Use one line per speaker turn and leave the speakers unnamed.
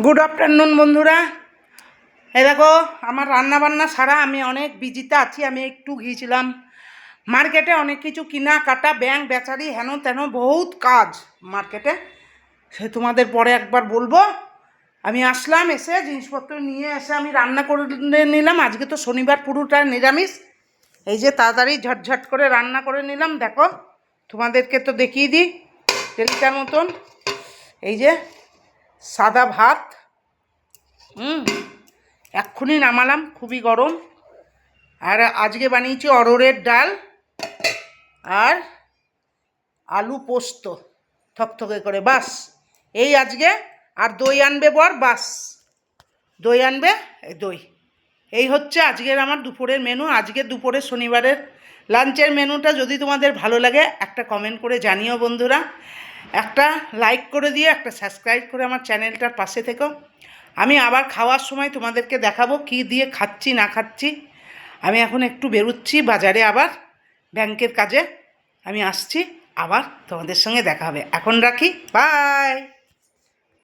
Good afternoon বন্ধুরা। এই দেখো আমার রান্না বান্না সারা, আমি অনেক বিজিতে আছি। আমি একটু গিয়েছিলাম মার্কেটে, অনেক কিছু কিনা কাটা, ব্যাংক বেচারি হেন তেন বহুত কাজ মার্কেটে, সে তোমাদের পরে একবার বলবো। আমি আসলাম, এসে জিনিসপত্র নিয়ে এসে আমি রান্না করে নিলাম। আজকে তো শনিবার, পুরোটা নিরামিষ। এই যে তাড়াতাড়ি ঝটঝট করে রান্না করে নিলাম। দেখো তোমাদেরকে তো দেখিয়ে দিই তেলিকার মতন। এই যে সাদা ভাত, এক্ষুনি নামালাম, খুবই গরম। আর আজকে বানিয়েছি অরহরের ডাল আর আলু পোস্ত থকথকে করে, বাস এই আজকে। আর দই আনবে বর, বাস দই আনবে, দই। এই হচ্ছে আজকের আমার দুপুরের মেনু। আজকে দুপুরে শনিবারের লাঞ্চের মেনুটা যদি তোমাদের ভালো লাগে একটা কমেন্ট করে জানিও বন্ধুরা। একটা লাইক করে দিয়ে একটা সাবস্ক্রাইব করে আমার চ্যানেলটার পাশে থেকো। আমি আবার খাওয়ার সময় তোমাদেরকে দেখাবো কি দিয়ে খাচ্ছি না খাচ্ছি। আমি এখন একটু বেরোচ্ছি বাজারে, আবার ব্যাংকের কাজে আমি আসছি, আবার তোমাদের সঙ্গে দেখা হবে। এখন রাখি, বাই।